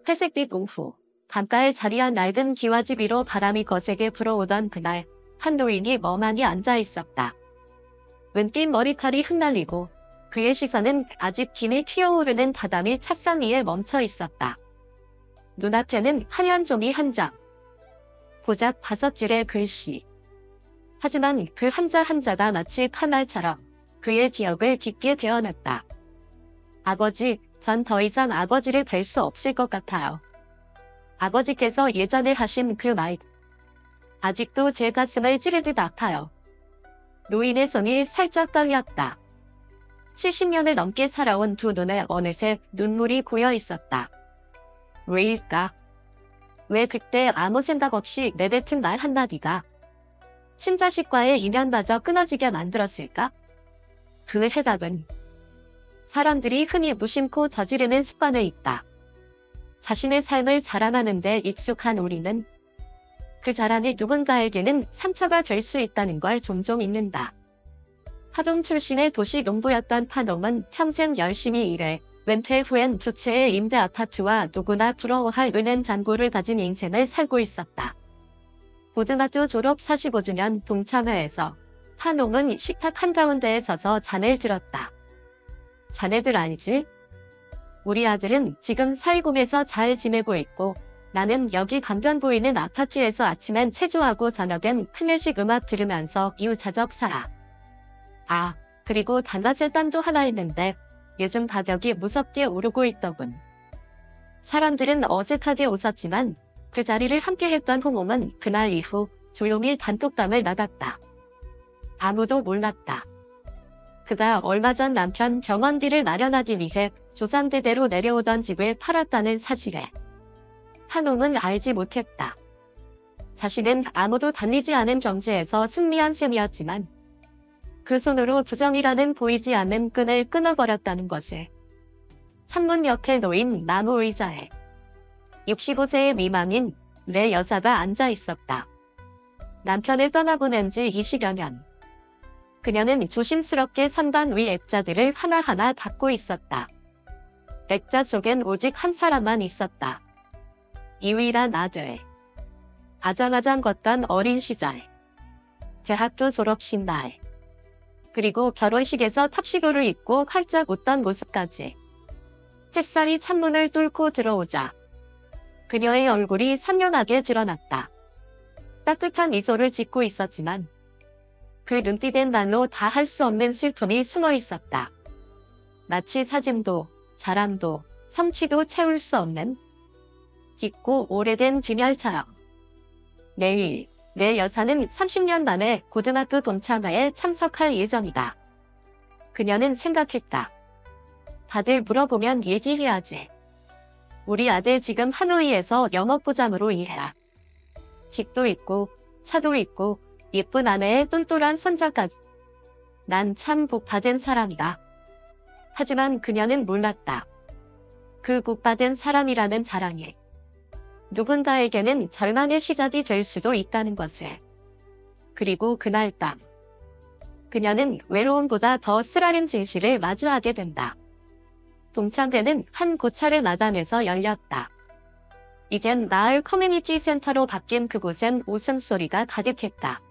회색빛 오후, 강가에 자리한 낡은 기와집 위로 바람이 거세게 불어오던 그날, 한 노인이 멍하니 앉아 있었다. 은빛 머리칼이 흩날리고 그의 시선은 아직 김이 피어오르는 바람이 찻상 위에 멈춰 있었다. 눈앞에는 하얀 종이 한 장, 고작 5줄의 글씨. 하지만 그 한자 한자가 마치 칼날처럼 그의 기억을 깊게 데워놨다. 아버지, 전 더 이상 아버지를 뵐 수 없을 것 같아요. 아버지께서 예전에 하신 그 말, 아직도 제 가슴을 찌르듯 아파요. 노인의 손이 살짝 떨렸다. 70년을 넘게 살아온 두 눈에 어느새 눈물이 고여 있었다. 왜일까? 왜 그때 아무 생각 없이 내뱉은 말 한마디가 친자식과의 인연마저 끊어지게 만들었을까? 그 해답은 사람들이 흔히 무심코 저지르는 습관에 있다. 자신의 삶을 자랑하는 데 익숙한 우리는 그 자랑이 누군가에게는 상처가 될 수 있다는 걸 종종 잊는다. 하동 출신의 도시 농부였던 파농은 평생 열심히 일해 은퇴 후엔 두 채의 임대 아파트와 누구나 부러워할 은행 잔고를 가진 인생을 살고 있었다. 고등학교 졸업 45주년 동창회에서 파농은 식탁 한가운데에 서서 잔을 들었다. 자네들 아니지? 우리 아들은 지금 살굼에서 잘 지내고 있고 나는 여기 강변 보이는 아파트에서 아침엔 체조하고 저녁엔 클래식 음악 들으면서 이웃자적 살아. 아, 그리고 단가제 땅도 하나 있는데 요즘 가격이 무섭게 오르고 있더군. 사람들은 어색하게 웃었지만 그 자리를 함께했던 호mom은 그날 이후 조용히 단톡방을 나갔다. 아무도 몰랐다. 그가 얼마 전 남편 병원비를 마련하기 위해 조상대대로 내려오던 집을 팔았다는 사실에 파농은 알지 못했다. 자신은 아무도 달리지 않은 경지에서 승리한 셈이었지만 그 손으로 부정이라는 보이지 않는 끈을 끊어버렸다는 것을. 창문 옆에 놓인 나무 의자에 65세의 미망인 내 여자가 앉아 있었다. 남편을 떠나보낸 지 20여 년. 그녀는 조심스럽게 선반 위 액자들을 하나하나 닫고 있었다. 액자 속엔 오직 한 사람만 있었다. 유일한 아들. 아장아장 걷던 어린 시절. 대학교 졸업식 날. 그리고 결혼식에서 탑시도를 입고 활짝 웃던 모습까지. 햇살이 창문을 뚫고 들어오자 그녀의 얼굴이 선명하게 드러났다. 따뜻한 미소를 짓고 있었지만 그 눈빛엔 말로 다 할 수 없는 슬픔이 숨어 있었다. 마치 사진도 자랑도 성취도 채울 수 없는 깊고 오래된 귀멸처럼. 내일 내 여사는 30년 만에 고등학교 동창회에 참석할 예정이다. 그녀는 생각했다. 다들 물어보면 얘기해야지. 우리 아들 지금 하노이에서 영업부장으로 일해. 집도 있고 차도 있고 예쁜 아내의 똔똔한 손자까지. 난 참 복받은 사람이다. 하지만 그녀는 몰랐다. 그 복받은 사람이라는 자랑이 누군가에게는 절망의 시작이 될 수도 있다는 것을. 그리고 그날 밤 그녀는 외로움보다 더 쓰라린 진실을 마주하게 된다. 동창회는 한 고차를 마감해서 열렸다. 이젠 마을 커뮤니티 센터로 바뀐 그곳엔 웃음소리가 가득했다.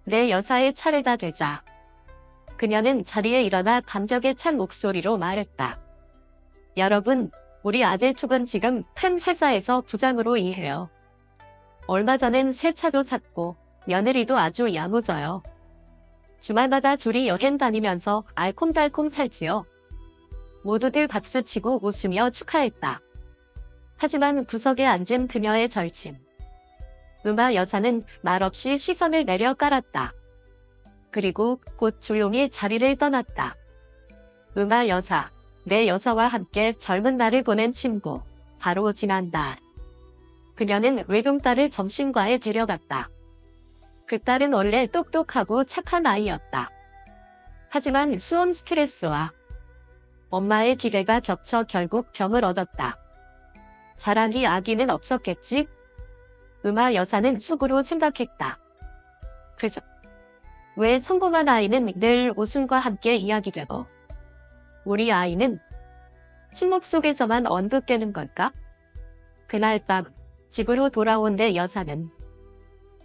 내 여사의 차례가 되자 그녀는 자리에 일어나 감격에 찬 목소리로 말했다. 여러분, 우리 아들 촉은 지금 큰 회사에서 부장으로 일해요. 얼마 전엔 새 차도 샀고 며느리도 아주 야무져요. 주말마다 둘이 여행 다니면서 알콩달콩 살지요. 모두들 박수치고 웃으며 축하했다. 하지만 구석에 앉은 그녀의 절친 음아 여사는 말없이 시선을 내려 깔았다. 그리고 곧 조용히 자리를 떠났다. 음아 여사, 내 여사와 함께 젊은 날을 보낸 친구, 바로 지난달. 그녀는 외동딸을 점심과에 데려갔다. 그 딸은 원래 똑똑하고 착한 아이였다. 하지만 수험 스트레스와 엄마의 기대가 겹쳐 결국 병을 얻었다. 자라니 아기는 없었겠지? 음아 여사는 속으로 생각했다. 그저 왜 성공한 아이는 늘 웃음과 함께 이야기되고 우리 아이는 침묵 속에서만 언급되는 걸까? 그날 밤 집으로 돌아온 내 여사는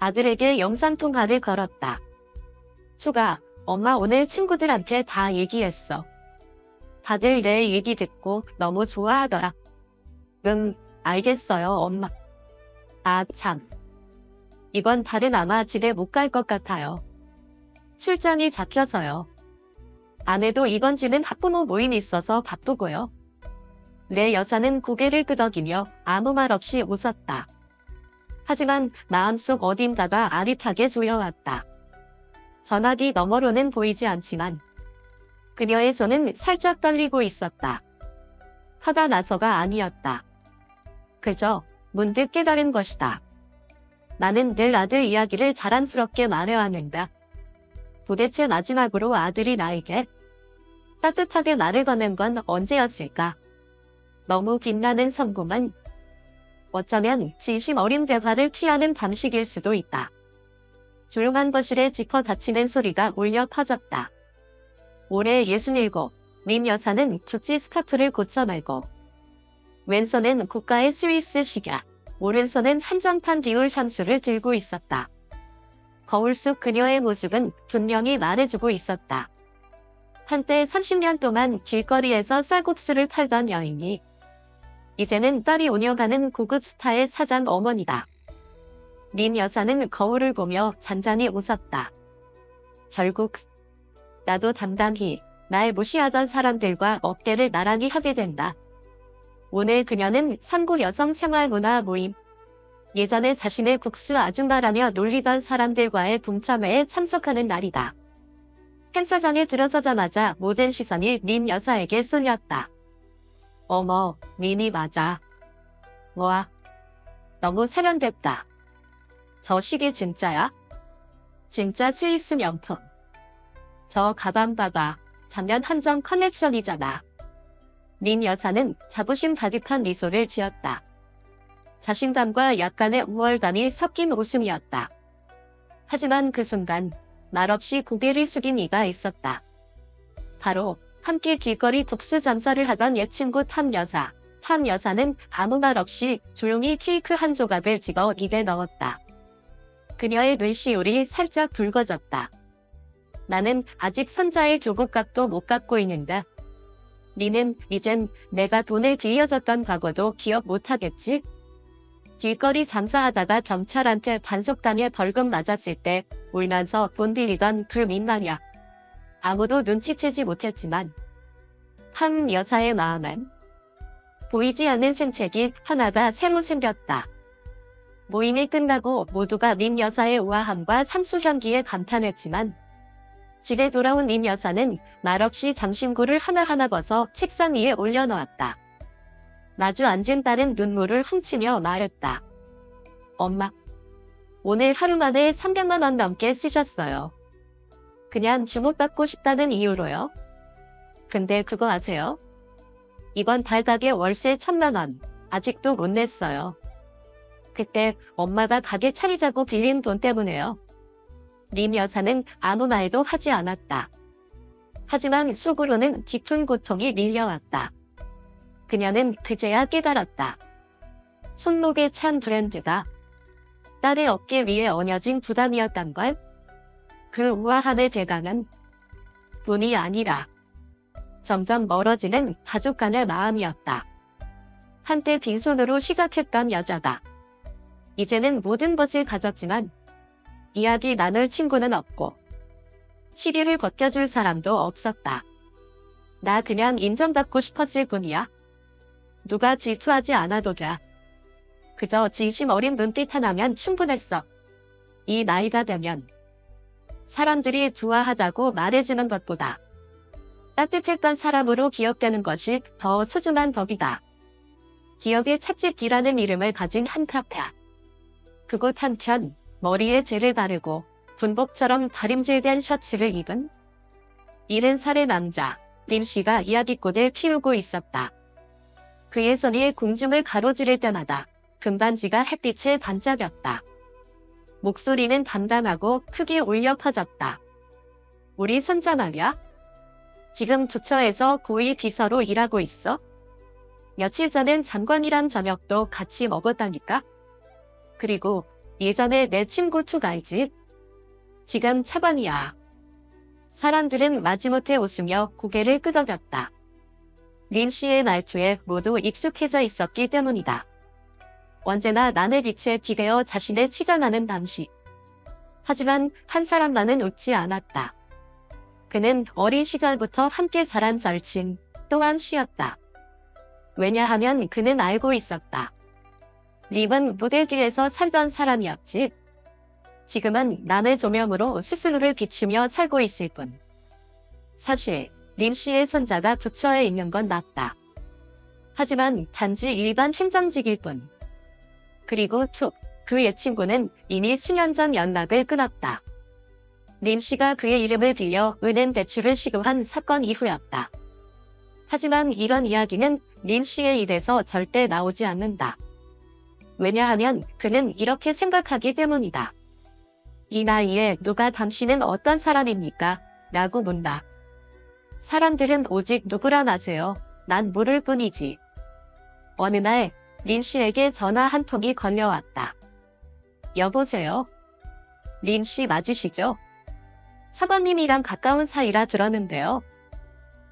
아들에게 영상통화를 걸었다. 수가, 엄마 오늘 친구들한테 다 얘기했어. 다들 내 얘기 듣고 너무 좋아하더라. 응, 알겠어요, 엄마. 아, 참. 이번 달은 아마 집에 못 갈 것 같아요. 출장이 잡혀서요. 아내도 이번 주는 학부모 모임이 있어서 바쁘고요. 내 여사는 고개를 끄덕이며 아무 말 없이 웃었다. 하지만 마음속 어딘가가 아릿하게 조여왔다. 전화기 너머로는 보이지 않지만 그녀의 손은 살짝 떨리고 있었다. 화가 나서가 아니었다. 그저 문득 깨달은 것이다. 나는 늘 아들 이야기를 자랑스럽게 말해왔는다. 도대체 마지막으로 아들이 나에게 따뜻하게 말을 거는 건 언제였을까? 너무 빛나는 성공은 어쩌면 진심 어린 대화를 피하는 방식일 수도 있다. 조용한 거실에 짚어 닫히는 소리가 울려 퍼졌다. 올해 67, 민 여사는 구찌 스카프를 고쳐 말고 왼손엔 국가의 스위스 식약, 오른손엔 한정판 디올 향수를 들고 있었다. 거울 속 그녀의 모습은 분명히 말해주고 있었다. 한때 30년 동안 길거리에서 쌀국수를 팔던 여인이 이제는 딸이 운영하는 고급 스타의 사장 어머니다. 민 여사는 거울을 보며 잔잔히 웃었다. 결국 나도 당당히 날 무시하던 사람들과 어깨를 나란히 하게 된다. 오늘 그녀는 삼구 여성 생활문화 모임, 예전에 자신의 국수 아줌마라며 놀리던 사람들과의 동참회에 참석하는 날이다. 행사장에 들어서자마자 모든 시선이 민 여사에게 쏠렸다. 어머, 민이 맞아. 와, 너무 세련됐다. 저 시계 진짜야? 진짜 스위스 명품. 저 가방 봐봐. 작년 한정 컬렉션이잖아. 민 여사는 자부심 가득한 미소를 지었다. 자신감과 약간의 우월감이 섞인 웃음이었다. 하지만 그 순간 말없이 고개를 숙인 이가 있었다. 바로 함께 길거리 국수 장사를 하던 옛 친구 탐 여사. 탐 여사는 아무 말 없이 조용히 케이크 한 조각을 집어 입에 넣었다. 그녀의 눈시울이 살짝 붉어졌다. 나는 아직 손자의 조국값도 못 갚고 있는데 니는 이젠 내가 돈을 들여줬던 과거도 기억 못하겠지? 길거리 장사하다가 경찰한테 단속당해 벌금 맞았을 때 울면서 돈 빌리던 그 민망야. 아무도 눈치채지 못했지만 한 여사의 마음엔 보이지 않는 생책이 하나가 새로 생겼다. 모임이 끝나고 모두가 민 여사의 우아함과 향수 향기에 감탄했지만 집에 돌아온 민 여사는 말없이 장신구를 하나하나 벗어 책상 위에 올려놓았다. 마주 앉은 딸은 눈물을 훔치며 말했다. 엄마, 오늘 하루 만에 300만 원 넘게 쓰셨어요. 그냥 주목받고 싶다는 이유로요? 근데 그거 아세요? 이번 달 가게 월세 1000만 원 아직도 못 냈어요. 그때 엄마가 가게 차리자고 빌린 돈 때문에요. 민 여사는 아무 말도 하지 않았다. 하지만 속으로는 깊은 고통이 밀려왔다. 그녀는 그제야 깨달았다. 손목에 찬 브랜드가 딸의 어깨 위에 얹어진 부담이었단 걸. 그 우아함의 재간은 돈이 아니라 점점 멀어지는 가족 간의 마음이었다. 한때 빈손으로 시작했던 여자가 이제는 모든 것을 가졌지만 이야기 나눌 친구는 없고 시비를 거껴줄 사람도 없었다. 나 그냥 인정받고 싶었을 뿐이야. 누가 질투하지 않아도 돼. 그저 진심 어린 눈빛 하나면 충분했어. 이 나이가 되면 사람들이 좋아하자고 말해주는 것보다 따뜻했던 사람으로 기억되는 것이 더 소중한 법이다. 기억의 찻집이라는 이름을 가진 한 카페. 그곳 한켠 머리에 젤을 바르고 군복처럼 다림질된 셔츠를 입은 70살의 남자 림씨가 이야기꽃을 피우고 있었다. 그의 손이 공중을 가로지를 때마다 금반지가 햇빛에 반짝였다. 목소리는 담담하고 크게 울려 퍼졌다. 우리 손자 말이야? 지금 부처에서 고위 비서로 일하고 있어? 며칠 전엔 장관이랑 저녁도 같이 먹었다니까? 그리고 예전에 내 친구 툭 알지? 지금 차관이야. 사람들은 마지못해 웃으며 고개를 끄덕였다. 린 씨의 말투에 모두 익숙해져 있었기 때문이다. 언제나 남의 빛에 기대어 자신을 치장하는 남씨. 하지만 한 사람만은 웃지 않았다. 그는 어린 시절부터 함께 자란 절친 또한 씨였다. 왜냐하면 그는 알고 있었다. 림은 무대 뒤에서 살던 사람이었지. 지금은 남의 조명으로 스스로를 비추며 살고 있을 뿐. 사실 림 씨의 손자가 부처에 있는 건 맞다. 하지만 단지 일반 행정직일 뿐. 그리고 그의 친구는 이미 수년 전 연락을 끊었다. 림 씨가 그의 이름을 빌려 은행 대출을 시도한 사건 이후였다. 하지만 이런 이야기는 림 씨의 입에서 절대 나오지 않는다. 왜냐하면 그는 이렇게 생각하기 때문이다. 이 나이에 누가 당신은 어떤 사람입니까? 라고 묻다. 사람들은 오직 누구란 아세요? 난 모를 뿐이지. 어느 날 린 씨에게 전화 한 통이 걸려왔다. 여보세요? 린 씨 맞으시죠? 차관님이랑 가까운 사이라 들었는데요.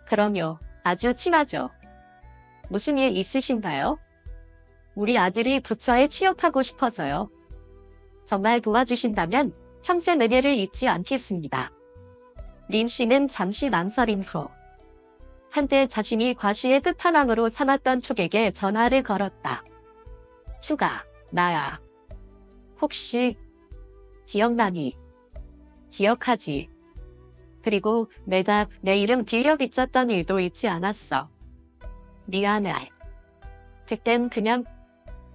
그럼요. 아주 친하죠. 무슨 일 있으신가요? 우리 아들이 부처에 취업하고 싶어서요. 정말 도와주신다면 평생 은혜를 잊지 않겠습니다. 린 씨는 잠시 망설인 후 한때 자신이 과시의 끝판왕으로 삼았던 툭에게 전화를 걸었다. 툭아, 나야. 혹시 기억나니? 기억하지. 그리고 내가 내 이름 빌려 비쳤던 일도 잊지 않았어. 미안해. 그땐 그냥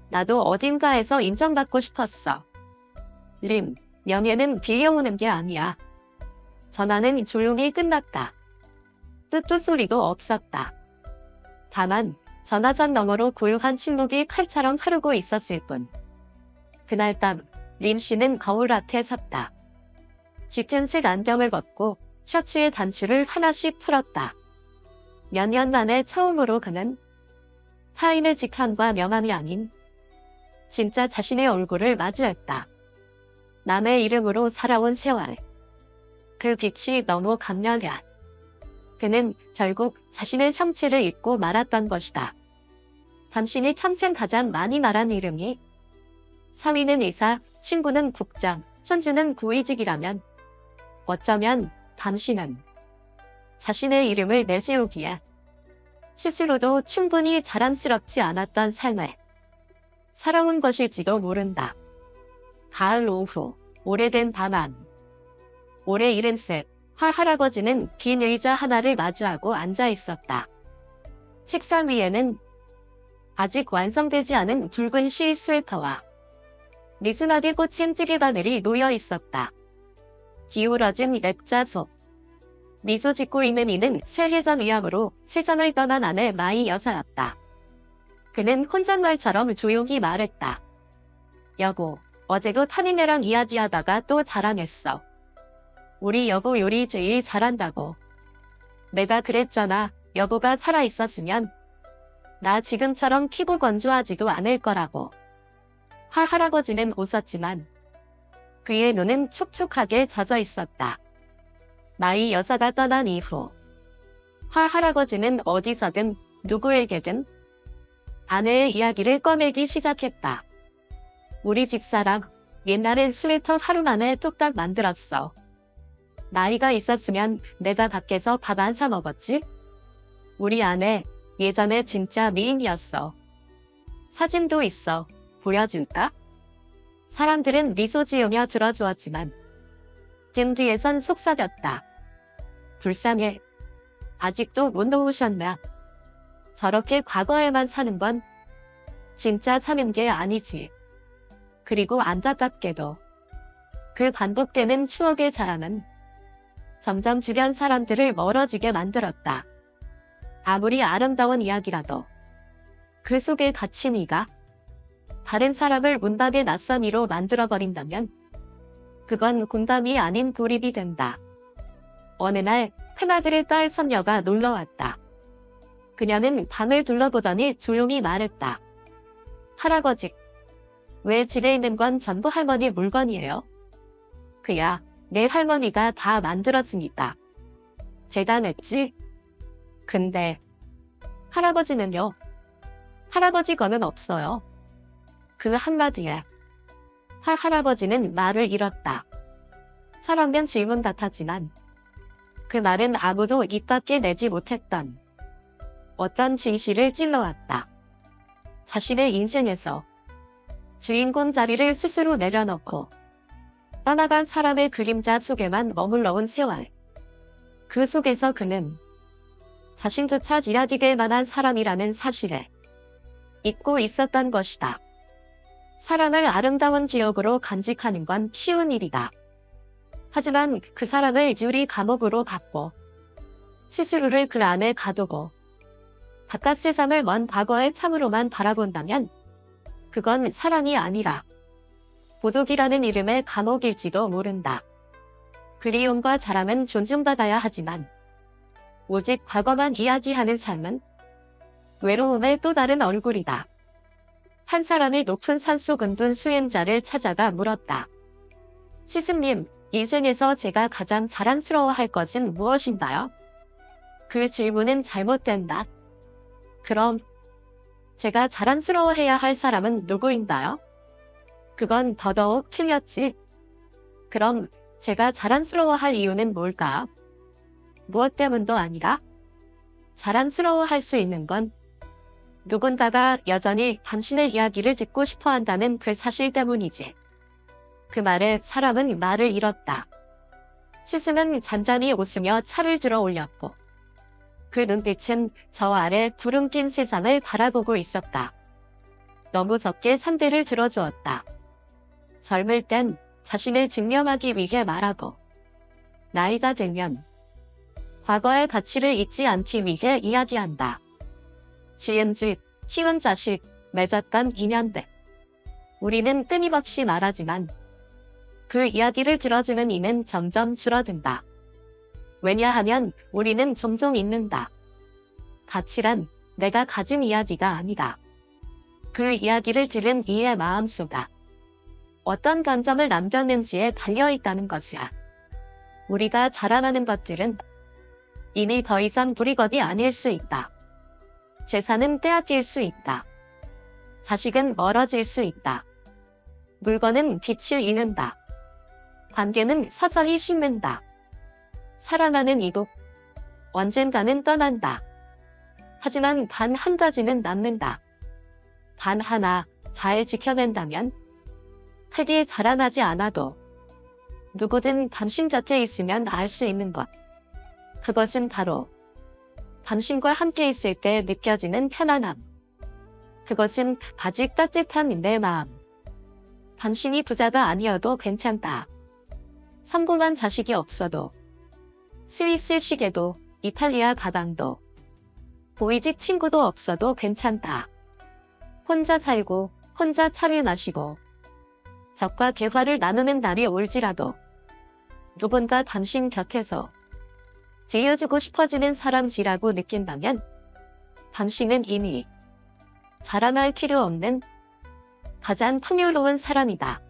나도 어딘가에서 인정받고 싶었어. 림, 명예는 빌려오는 게 아니야. 전화는 조용히 끝났다. 뜻도 소리도 없었다. 다만 전화선 너머로 고요한 침묵이 칼처럼 흐르고 있었을 뿐. 그날 밤 림 씨는 거울 앞에 섰다. 짙은색 안경을 벗고 셔츠의 단추를 하나씩 풀었다. 몇 년 만에 처음으로 그는 타인의 직함과 명함이 아닌 진짜 자신의 얼굴을 마주했다. 남의 이름으로 살아온 세월. 그 빛이 너무 강렬해. 그는 결국 자신의 형체를 잊고 말았던 것이다. 당신이 평생 가장 많이 말한 이름이 사위는 의사, 친구는 국장, 손주는 고위직이라면 어쩌면 당신은 자신의 이름을 내세우기에 스스로도 충분히 자랑스럽지 않았던 삶을 살아온 것일지도 모른다. 가을 오후, 오래된 밤안. 올해 70세 할아버지는 빈 의자 하나를 마주하고 앉아 있었다. 책상 위에는 아직 완성되지 않은 붉은 실 스웨터와 느슨하게 꽂힌 뜨개바늘이 놓여 있었다. 기울어진 랩자속. 미소 짓고 있는 이는 세해전 위암으로 세상을 떠난 아내 마이 여사였다. 그는 혼잣말처럼 조용히 말했다. 여보, 어제도 타니네랑 이야기하다가 또 자랑했어. 우리 여보 요리 제일 잘한다고. 내가 그랬잖아. 여보가 살아있었으면 나 지금처럼 피부 건조하지도 않을 거라고. 할아버지는 웃었지만 그의 눈은 촉촉하게 젖어 있었다. 마이 여사가 떠난 이후 할아버지는 어디서든 누구에게든 아내의 이야기를 꺼내기 시작했다. 우리 집사람 옛날엔 스웨터 하루 만에 뚝딱 만들었어. 나이가 있었으면 내가 밖에서 밥 안 사 먹었지? 우리 아내 예전에 진짜 미인이었어. 사진도 있어. 보여줄까? 사람들은 미소 지으며 들어주었지만 등 뒤에선 속삭였다. 불쌍해. 아직도 못 놓으셨나? 저렇게 과거에만 사는 건 진짜 사는 게 아니지. 그리고 안타깝게도 그 반복되는 추억의 자랑은 점점 주변 사람들을 멀어지게 만들었다. 아무리 아름다운 이야기라도 그 속에 갇힌 이가 다른 사람을 문답의 낯선 이로 만들어버린다면 그건 공감이 아닌 돌입이 된다. 어느 날 큰아들의 딸 손녀가 놀러왔다. 그녀는 방을 둘러보더니 조용히 말했다. 할아버지, 왜 집에 있는 건 전부 할머니 물건이에요? 그야, 내 할머니가 다 만들었으니까. 대단했지? 근데 할아버지는요? 할아버지 거는 없어요. 그 한마디에 할아버지는 말을 잃었다. 사랑면 질문 같았지만 그 말은 아무도 입 밖에 내지 못했던 어떤 진실을 찔러왔다. 자신의 인생에서 주인공 자리를 스스로 내려놓고 떠나간 사람의 그림자 속에만 머물러 온 세월. 그 속에서 그는 자신조차 지나치게 만한 사람이라는 사실에 잊고 있었던 것이다. 사람을 아름다운 기억으로 간직하는 건 쉬운 일이다. 하지만 그 사람을 유리 감옥으로 갖고 스스로를 그 안에 가두고 바깥 세상을 먼 과거의 참으로만 바라본다면 그건 사랑이 아니라 도둑이라는 이름의 감옥일지도 모른다. 그리움과 자랑은 존중받아야 하지만 오직 과거만 이야기하는 삶은 외로움의 또 다른 얼굴이다. 한 사람이 높은 산속 은둔 수행자를 찾아가 물었다. 스승님, 인생에서 제가 가장 자랑스러워할 것은 무엇인가요? 그 질문은 잘못된다. 그럼 제가 자랑스러워해야 할 사람은 누구인가요? 그건 더더욱 틀렸지. 그럼 제가 자랑스러워할 이유는 뭘까? 무엇 때문도 아니라 자랑스러워할 수 있는 건 누군가가 여전히 당신의 이야기를 듣고 싶어 한다는 그 사실 때문이지. 그 말에 사람은 말을 잃었다. 스승은 잔잔히 웃으며 차를 들어 올렸고 그 눈빛은 저 아래 구름 낀 세상을 바라보고 있었다. 너무 적게 상대를 들어주었다. 젊을 땐 자신을 증명하기 위해 말하고 나이가 들면 과거의 가치를 잊지 않기 위해 이야기한다. 지은 집, 키운 자식, 맺었던 인연들. 우리는 끊임없이 말하지만 그 이야기를 들어주는 이는 점점 줄어든다. 왜냐하면 우리는 종종 잊는다. 가치란 내가 가진 이야기가 아니다. 그 이야기를 들은 이의 마음속에 어떤 감정을 남겼는지에 달려있다는 것이야. 우리가 자랑하는 것들은 이미 더 이상 우리 것이 아닐 수 있다. 재산은 빼앗길 수 있다. 자식은 멀어질 수 있다. 물건은 빛을 잃는다. 관계는 서서히 식는다. 사랑하는 이도 언젠가는 떠난다. 하지만 단 한 가지는 남는다. 단 하나 잘 지켜낸다면 크게 자랑하지 않아도 누구든 당신 곁에 있으면 알 수 있는 것. 그것은 바로 당신과 함께 있을 때 느껴지는 편안함. 그것은 아직 따뜻한 내 마음. 당신이 부자가 아니어도 괜찮다. 성공한 자식이 없어도 스위스 시계도 이탈리아 가방도 보이직 친구도 없어도 괜찮다. 혼자 살고 혼자 차를 마시고 적과 대화를 나누는 날이 올지라도 누군가 당신 곁에서 들려주고 싶어지는 사람이라고 느낀다면 당신은 이미 자랑할 필요 없는 가장 풍요로운 사람이다.